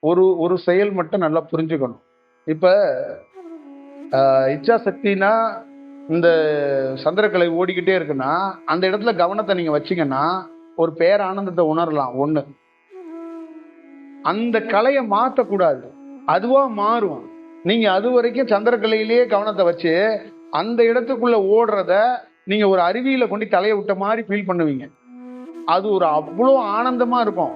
ஒரு ஒரு செயல் மட்டும் நல்லா புரிஞ்சுக்கணும். இப்ப இச்சா சக்தினா இந்த சந்திரக்கலை ஓடிக்கிட்டே இருக்குன்னா அந்த இடத்துல கவனத்தை நீங்க வச்சீங்கன்னா ஒரு பேரானந்தத்தை உணரலாம். ஒண்ணு, அந்த கலையை மாற்றக்கூடாது, அதுவா மாறும். நீங்க அது வரைக்கும் சந்திரக்கலையிலேயே கவனத்தை வச்சு அந்த இடத்துக்குள்ள ஓடுறத நீங்க ஒரு அருவியில கொண்டு தலையை விட்ட மாதிரி ஃபீல் பண்ணுவீங்க. அது ஒரு அவ்வளோ ஆனந்தமா இருக்கும்,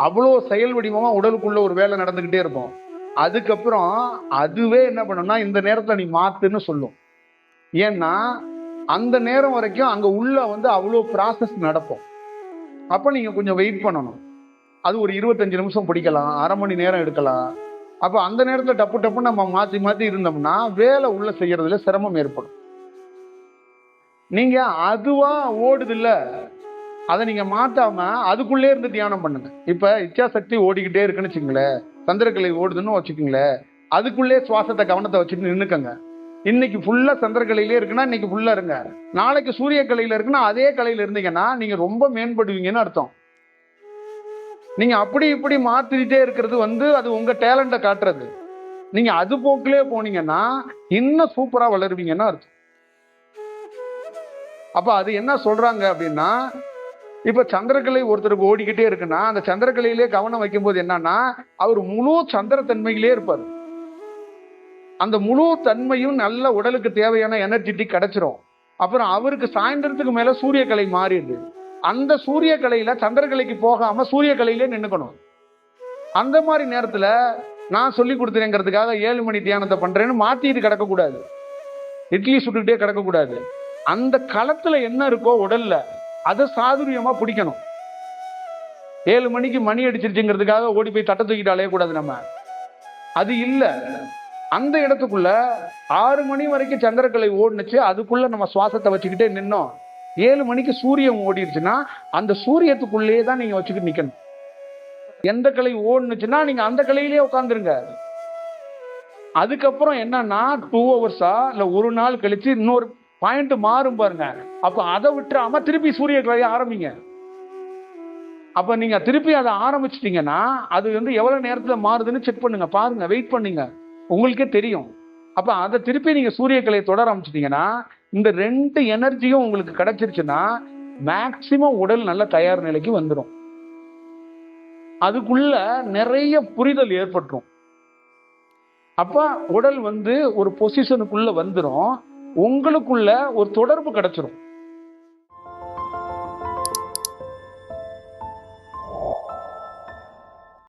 அவ்வளோ செயல் வடிவமா உடலுக்குள்ள ஒரு வேலை நடந்துகிட்டே இருக்கும். அதுக்கப்புறம் அதுவே என்ன பண்ணும்னா இந்த நேரத்தை நீ மாத்துன்னு சொல்லும். ஏன்னா அந்த நேரம் வரைக்கும் அங்க உள்ள அவ்வளோ ப்ராசஸ் நடக்கும். அப்ப நீங்க கொஞ்சம் வெயிட் பண்ணணும். அது ஒரு 25 நிமிஷம் பிடிக்கலாம், அரை மணி நேரம் எடுக்கலாம். அப்ப அந்த நேரத்துல டப்பு டப்புன்னு நம்ம மாத்தி மாத்தி இருந்தோம்னா வேலை உள்ள செய்யறதுல சிரமம் ஏற்படும். நீங்க அதுவா ஓடுது இல்ல, அதை நீங்க மாத்தாம அதுக்குள்ளே இருந்து தியானம் பண்ணுங்க. இப்ப இச்சா சக்தி ஓடிக்கிட்டே இருக்குன்னு வச்சுக்கங்களேன், சந்திரக்கலை ஓடுதுன்னு வச்சுக்கோங்களேன், அதுக்குள்ளே சுவாசத்தை கவனத்தை வச்சுட்டு நின்னுக்கங்க. இன்னைக்கு ஃபுல்லா சந்திரக்கலையிலே இருக்குன்னா இன்னைக்கு ஃபுல்லா இருங்க. நாளைக்கு சூரிய கலையில இருக்குன்னா அதே கலையில இருந்தீங்கன்னா நீங்க ரொம்ப மேம்படுவீங்கன்னு அர்த்தம். நீங்க அப்படி இப்படி மாத்திட்டே இருக்கிறது அது உங்க டேலண்ட காட்டுறது. நீங்க அது போக்கிலே போனீங்கன்னா இன்னும் சூப்பரா வளருவீங்கன்னு அர்த்தம். அப்ப அது என்ன சொல்றாங்க அப்படின்னா, இப்ப சந்திரக்கலை ஒருத்தருக்கு ஓடிக்கிட்டே இருக்குன்னா அந்த சந்திரக்கலையிலே கவனம் வைக்கும் போது என்னன்னா அவர் முழு சந்திரத்தன்மையிலே இருப்பார். அந்த முழு தன்மையும் நல்ல உடலுக்கு தேவையான எனர்ஜெட்டிக் கிடைச்சிரும். அப்புறம் அவருக்கு சாயந்தரத்துக்கு மேல சூரிய கலை மாறிடுது. அந்த சூரிய கலையில சந்திரக்கலைக்கு போகாம சூரிய கலையிலே நின்னுக்கணும். அந்த மாதிரி நேரத்துல நான் சொல்லி கொடுத்துறேங்கிறதுக்காக 7 மணி தியானத்தை பண்றேன்னு மாத்திட்டு கிடக்கக்கூடாது, இட்லி சுட்டுக்கிட்டே கிடக்கக்கூடாது. அந்த களத்துல என்ன இருக்கோ உடல்ல அதை சாதுரியமா பிடிக்கணும். 7 மணிக்கு மணி அடிச்சிருச்சுங்கிறதுக்காக ஓடி போய் தட்டை தூக்கிட்டு அலையக்கூடாது. நம்ம அது இல்ல, அந்த இடத்துக்குள்ள 6 மணி வரைக்கும் சந்திரக்கலை ஓடுனுச்சு, அதுக்குள்ள நம்ம சுவாசத்தை வச்சுக்கிட்டே நின்னோம். 7 மணிக்கு சூரியன் ஓடிடுச்சுன்னா அந்த சூரியத்துக்குள்ளேயே தான் நீங்க வச்சுக்கிட்டு நிக்கணும். எந்த கலை ஓடுனுச்சுன்னா நீங்க அந்த கலையிலேயே உட்காந்துருங்க. அதுக்கப்புறம் என்னன்னா 2 ஹவர்ஸா இல்ல ஒரு நாள் கழிச்சு இன்னொரு பாயிண்ட் மாறும் பாருங்க. அப்ப அதை விட்டுறாம திருப்பி சூரிய கலையை ஆரம்பிங்க. அப்ப நீங்க திருப்பி அதை ஆரம்பிச்சிட்டீங்கன்னா அது எவ்வளவு நேரத்துல மாறுதுன்னு செக் பண்ணுங்க, பாருங்க, வெயிட் பண்ணுங்க, உங்களுக்கே தெரியும். அப்ப அதை திருப்பி நீங்க சூரிய கலையை தொடர ஆரம்பிச்சிட்டீங்கன்னா இந்த 2 எனர்ஜியும் உங்களுக்கு கிடைச்சிருச்சுன்னா மேக்சிமம் உடல் நல்ல தயார் நிலைக்கு வந்துடும். அதுக்குள்ள நிறைய புரிதல் ஏற்பட்டுரும். அப்ப உடல் ஒரு பொசிஷனுக்குள்ள வந்துடும், உங்களுக்குள்ள ஒரு தொடர்பு கிடைச்சிரும்.